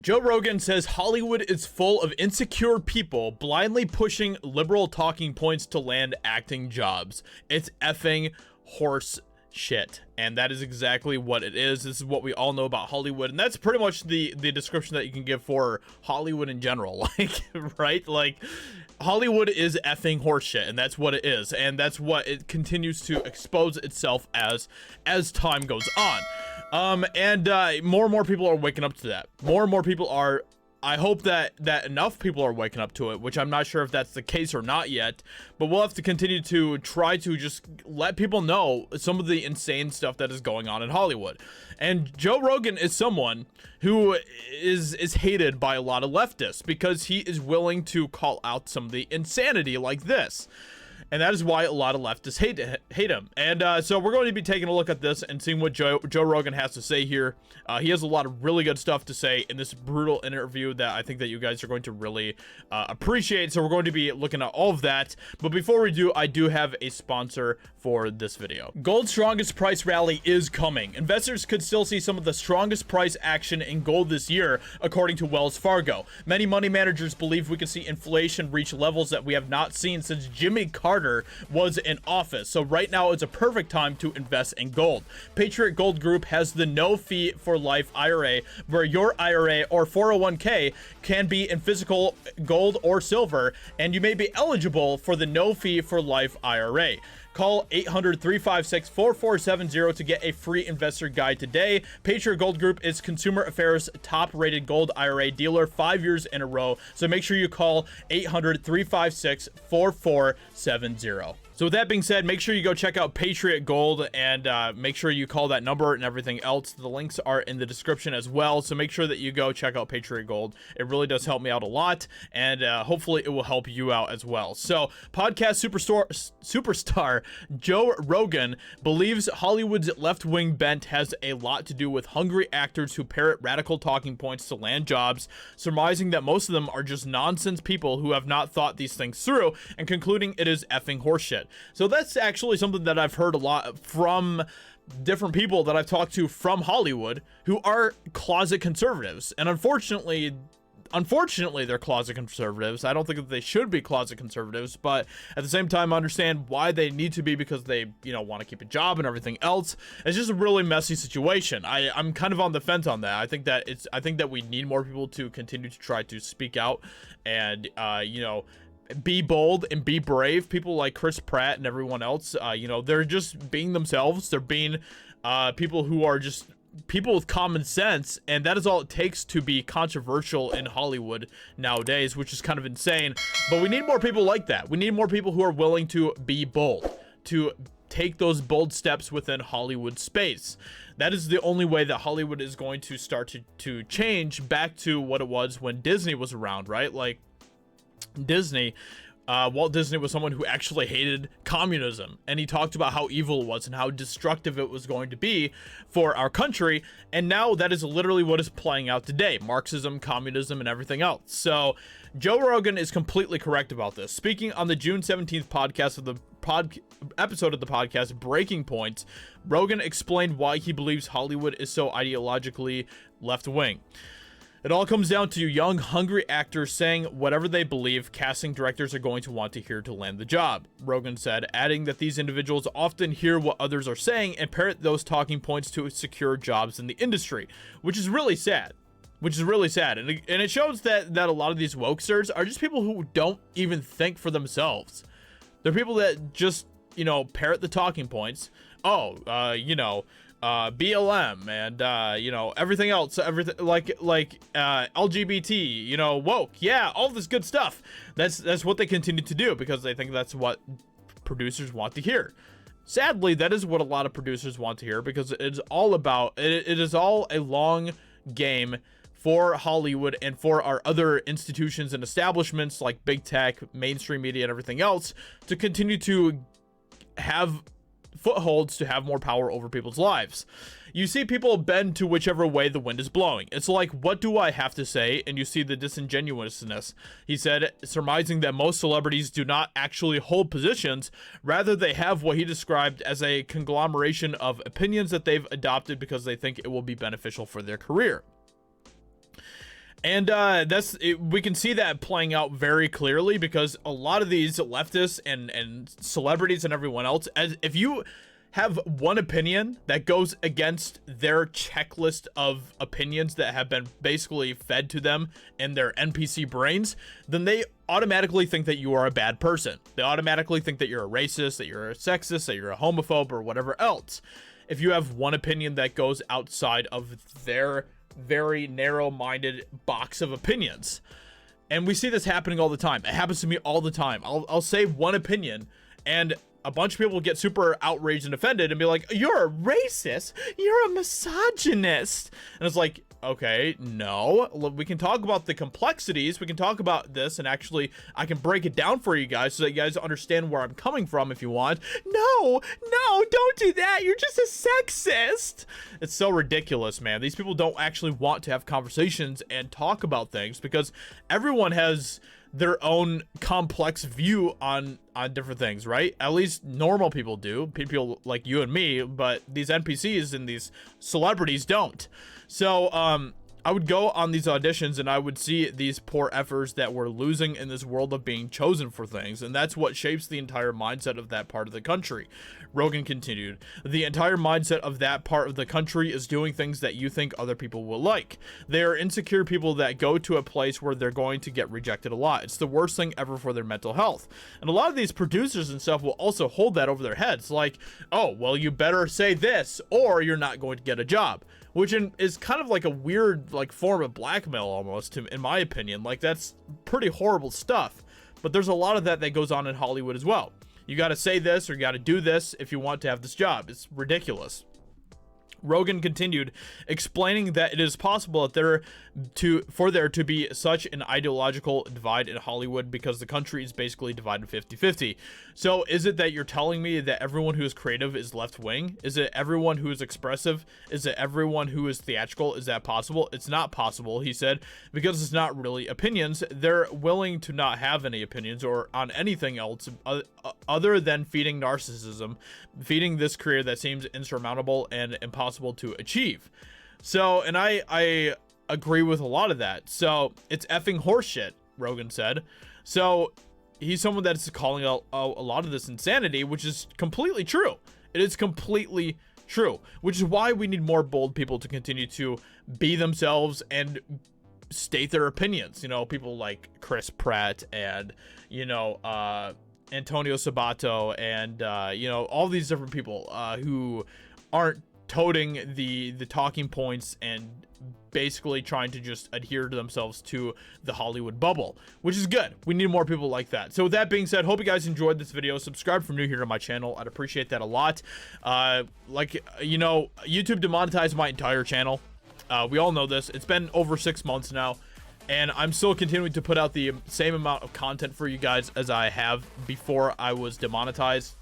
Joe Rogan says Hollywood is full of insecure people blindly pushing liberal talking points to land acting jobs. It's effing horse shit. And that is exactly what it is. This is what we all know about Hollywood. And that's pretty much the description that you can give for Hollywood in general. Like, right? Like, Hollywood is effing horseshit, and that's what it is. And that's what it continues to expose itself as time goes on. More and more people are waking up to that. More and more people are. I hope that enough people are waking up to it, which I'm not sure if that's the case or not yet, but we'll have to continue to try to just let people know some of the insane stuff that is going on in Hollywood. And Joe Rogan is someone who is hated by a lot of leftists because he is willing to call out some of the insanity like this. And that is why a lot of leftists hate him. And so we're going to be taking a look at this and seeing what Joe Rogan has to say here. He has a lot of really good stuff to say in this brutal interview that I think that you guys are going to really appreciate. So we're going to be looking at all of that. But before we do, I do have a sponsor for this video. Gold's strongest price rally is coming. Investors could still see some of the strongest price action in gold this year, according to Wells Fargo. Many money managers believe we could see inflation reach levels that we have not seen since Jimmy Carter was in office. So right now is a perfect time to invest in gold. Patriot Gold Group has the no fee for life IRA, where your IRA or 401k can be in physical gold or silver, and you may be eligible for the no fee for life IRA. Call 800-356-4470 to get a free investor guide today. Patriot Gold Group is Consumer Affairs top-rated gold IRA dealer 5 years in a row. So make sure you call 800-356-4470. So with that being said, make sure you go check out Patriot Gold and make sure you call that number and everything else. The links are in the description as well. So make sure that you go check out Patriot Gold. It really does help me out a lot, and hopefully it will help you out as well. So podcast superstar Joe Rogan believes Hollywood's left-wing bent has a lot to do with hungry actors who parrot radical talking points to land jobs, surmising that most of them are just nonsense people who have not thought these things through, and concluding it is effing horseshit. So that's actually something that I've heard a lot from different people that I've talked to from Hollywood who are closet conservatives. And unfortunately, they're closet conservatives. I don't think that they should be closet conservatives, but at the same time, I understand why they need to be, because they, want to keep a job and everything else. It's just a really messy situation. I'm kind of on the fence on that. I think that we need more people to continue to try to speak out and, be bold and be brave. People like Chris Pratt and everyone else, they're just being themselves. They're being people who are just people with common sense, and that is all it takes to be controversial in Hollywood nowadays, which is kind of insane. But we need more people like that. We need more people who are willing to be bold, to take those bold steps within Hollywood space. That is the only way that Hollywood is going to start to change back to what it was when Disney was around, right? Like, Walt Disney was someone who actually hated communism, and he talked about how evil it was and how destructive it was going to be for our country. And now that is literally what is playing out today: Marxism, communism, and everything else. So Joe Rogan is completely correct about this. Speaking on the June 17th podcast of the episode of the podcast Breaking Points, Rogan explained why he believes Hollywood is so ideologically left-wing. It all comes down to young, hungry actors saying whatever they believe casting directors are going to want to hear to land the job, Rogan said, adding that these individuals often hear what others are saying and parrot those talking points to secure jobs in the industry, which is really sad. And it shows that a lot of these wokesters are just people who don't even think for themselves. They're people that just, parrot the talking points. BLM and everything else, everything like LGBT, woke, yeah, all this good stuff. That's what they continue to do because they think that's what producers want to hear. Sadly, that is what a lot of producers want to hear, because it is all a long game for Hollywood and for our other institutions and establishments like big tech, mainstream media, and everything else to continue to have footholds, to have more power over people's lives. You see people bend to whichever way the wind is blowing. It's like, what do I have to say? And you see the disingenuousness. He said, surmising that most celebrities do not actually hold positions. Rather, they have what he described as a conglomeration of opinions that they've adopted because they think it will be beneficial for their career. And we can see that playing out very clearly, because a lot of these leftists and celebrities and everyone else, as if you have one opinion that goes against their checklist of opinions that have been basically fed to them in their NPC brains, then they automatically think that you are a bad person. They automatically think that you're a racist, that you're a sexist, that you're a homophobe, or whatever else. If you have one opinion that goes outside of their very narrow-minded box of opinions. And we see this happening all the time. It happens to me all the time. I'll say one opinion, and a bunch of people get super outraged and offended and be like, you're a racist, you're a misogynist. And it's like, okay, no, we can talk about the complexities, we can talk about this, and actually I can break it down for you guys so that you guys understand where I'm coming from if you want. No, don't do that, you're just a sexist. It's so ridiculous, man. These people don't actually want to have conversations and talk about things, because everyone has their own complex view on different things, right? At least normal people do, people like you and me, but these NPCs and these celebrities don't. So I would go on these auditions and I would see these poor effers that we're losing in this world of being chosen for things, and that's what shapes the entire mindset of that part of the country. Rogan continued, the entire mindset of that part of the country is doing things that you think other people will like. They are insecure people that go to a place where they're going to get rejected a lot. It's the worst thing ever for their mental health. And a lot of these producers and stuff will also hold that over their heads, like, oh, well, you better say this or you're not going to get a job. Which is kind of like a weird like form of blackmail almost, in my opinion. Like, that's pretty horrible stuff. But there's a lot of that goes on in Hollywood as well. You got to say this or you got to do this if you want to have this job. It's ridiculous. Rogan continued, explaining that it is possible that for there to be such an ideological divide in Hollywood because the country is basically divided 50-50. So is it that you're telling me that everyone who is creative is left-wing? Is it everyone who is expressive? Is it everyone who is theatrical? Is that possible? It's not possible, he said, because it's not really opinions. They're willing to not have any opinions or on anything else other than feeding narcissism, feeding this career that seems insurmountable and impossible to achieve. So, and I agree with a lot of that. So it's effing horseshit, Rogan said. So he's someone that's calling out a lot of this insanity, which is completely true. It is completely true, which is why we need more bold people to continue to be themselves and state their opinions. You know, people like Chris Pratt and, you know, Antonio Sabato and, you know, all these different people who aren't toting the talking points and basically trying to just adhere to themselves to the Hollywood bubble, which is good. We need more people like that. So with that being said, hope you guys enjoyed this video. Subscribe if you're new here to my channel. I'd appreciate that a lot. Like, you know, YouTube demonetized my entire channel. We all know this. It's been over 6 months now, and I'm still continuing to put out the same amount of content for you guys as I have before I was demonetized.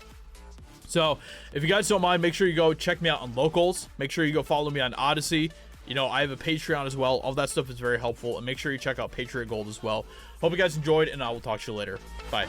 So if you guys don't mind, make sure you go check me out on Locals. Make sure you go follow me on Odyssey. You know, I have a Patreon as well. All that stuff is very helpful. And make sure you check out Patriot Gold as well. Hope you guys enjoyed, and I will talk to you later. Bye.